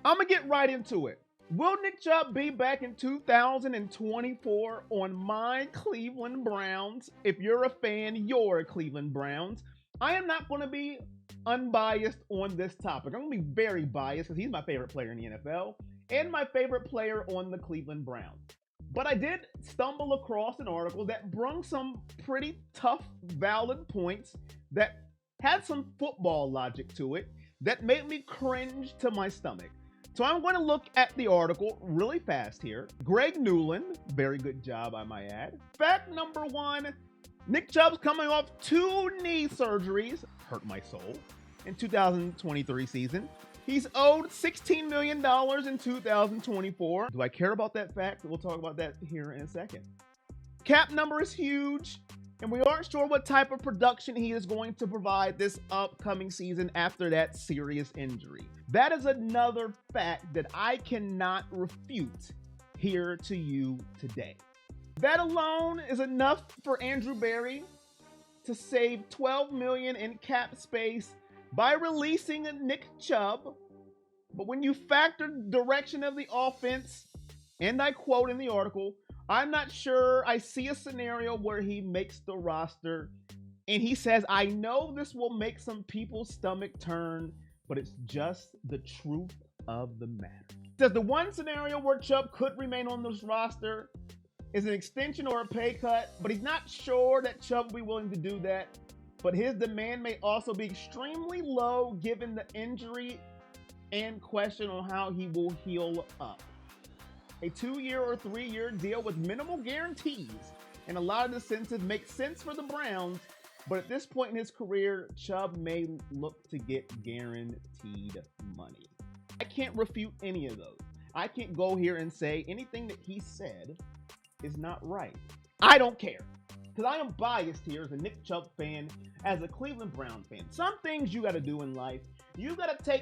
I'm going to get right into it. Will Nick Chubb be back in 2024 on my Cleveland Browns? If you're a fan, you're a Cleveland Browns. I am not going to be unbiased on this topic. I'm going to be very biased because he's my favorite player in the NFL and my favorite player on the Cleveland Browns. But I did stumble across an article that brung some pretty tough, valid points that had some football logic to it that made me cringe to my stomach. So I'm going to look at the article really fast here. Greg Newland, very good job, I might add. Fact number one, Nick Chubb's coming off 2 knee surgeries, hurt my soul, in 2023 season. He's owed $16 million in 2024. Do I care about that fact? We'll talk about that here in a second. Cap number is huge, and we aren't sure what type of production he is going to provide this upcoming season after that serious injury. That is another fact that I cannot refute here to you today. That alone is enough for Andrew Berry to save $12 million in cap space by releasing Nick Chubb. But when you factor direction of the offense, and I quote in the article, I'm not sure I see a scenario where he makes the roster. And he says, I know this will make some people's stomach turn, but it's just the truth of the matter. He says the one scenario where Chubb could remain on this roster is an extension or a pay cut, but he's not sure that Chubb will be willing to do that. But his demand may also be extremely low given the injury and question on how he will heal up. A 2-year or 3-year deal with minimal guarantees and a lot of the incentives make sense for the Browns, but at this point in his career, Chubb may look to get guaranteed money. I can't refute any of those. I can't go here and say anything that he said is not right. I don't care, because I am biased here as a Nick Chubb fan, as a Cleveland Brown fan. Some things you got to do in life,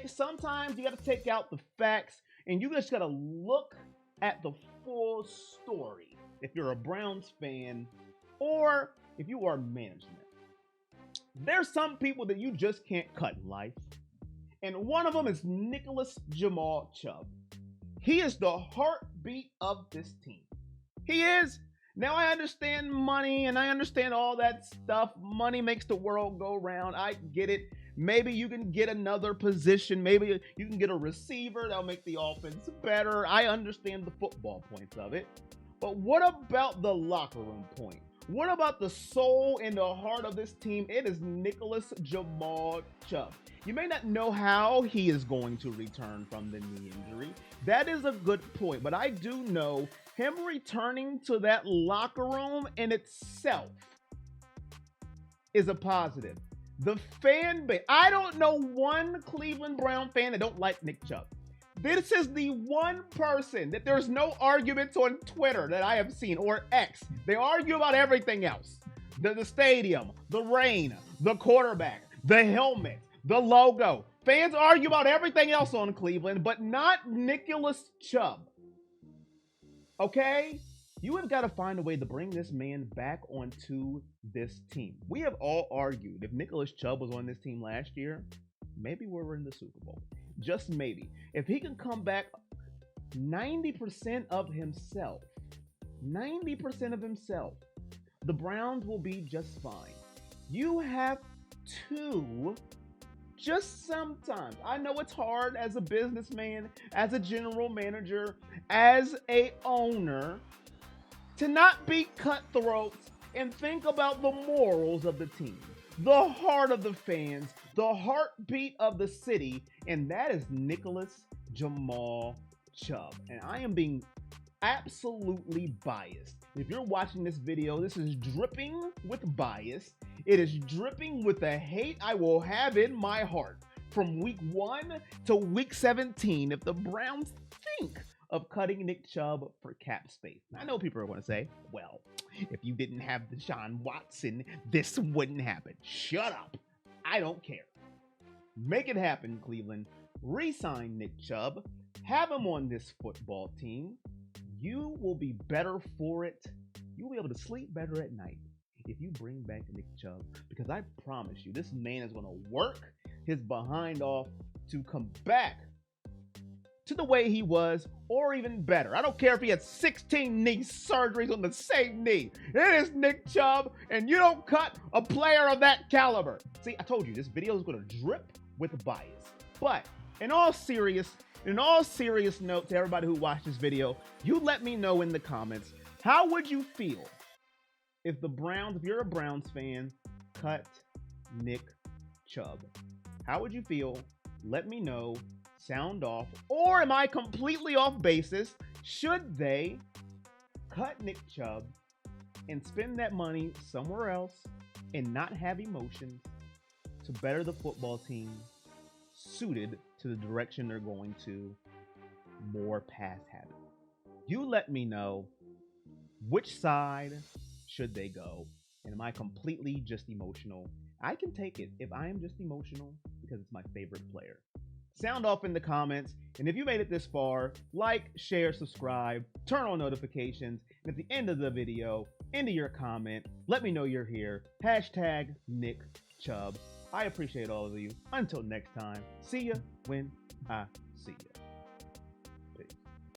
sometimes you got to take out the facts, and you just got to look at the full story if you're a Browns fan or if you are management. There's some people that you just can't cut in life, and one of them is Nicholas Jamal Chubb. He is the heartbeat of this team. He is. Now I understand money and I understand all that stuff. Money makes the world go round. I get it. Maybe you can get another position. Maybe you can get a receiver that'll make the offense better. I understand the football points of it. But what about the locker room point? What about the soul and the heart of this team? It is Nicholas Jamal Chubb. You may not know how he is going to return from the knee injury. That is a good point. But I do know him returning to that locker room in itself is a positive. The fan base, I don't know one Cleveland Brown fan that don't like Nick Chubb. This is the one person that there's no arguments on Twitter that I have seen, or X. They argue about everything else. The stadium, the rain, the quarterback, the helmet, the logo. Fans argue about everything else on Cleveland, but not Nicholas Chubb. Okay? You have got to find a way to bring this man back onto this team. We have all argued if Nicholas Chubb was on this team last year, maybe we were in the Super Bowl. Just maybe. If he can come back 90% of himself, the Browns will be just fine. You have to just sometimes. I know it's hard as a businessman, as a general manager, as a owner, to not be cutthroats and think about the morals of the team, the heart of the fans, the heartbeat of the city, and that is Nicholas Jamal Chubb. And I am being absolutely biased. If you're watching this video, this is dripping with bias. It is dripping with the hate I will have in my heart from week 1 to week 17 if the Browns think of cutting Nick Chubb for cap space. I know people are going to say, well, if you didn't have Deshaun Watson, this wouldn't happen. Shut up. I don't care. Make it happen, Cleveland. Re-sign Nick Chubb. Have him on this football team. You will be better for it. You'll be able to sleep better at night if you bring back Nick Chubb, because I promise you, this man is going to work his behind off to come back to the way he was, or even better. I don't care if he had 16 knee surgeries on the same knee. It is Nick Chubb, and you don't cut a player of that caliber. See, I told you this video is going to drip with bias. But in all serious note to everybody who watched this video, you let me know in the comments, how would you feel if the Browns, if you're a Browns fan, cut Nick Chubb? How would you feel? Let me know. Sound off. Or am I completely off basis? Should they cut Nick Chubb and spend that money somewhere else and not have emotions to better the football team suited to the direction they're going to, more pass habit? You let me know, which side should they go? And am I completely just emotional? I can take it if I am just emotional because it's my favorite player. Sound off in the comments, and if you made it this far, like, share, subscribe, turn on notifications, and at the end of the video, end of your comment, let me know you're here. Hashtag Nick Chubb. I appreciate all of you. Until next time, see ya when I see ya.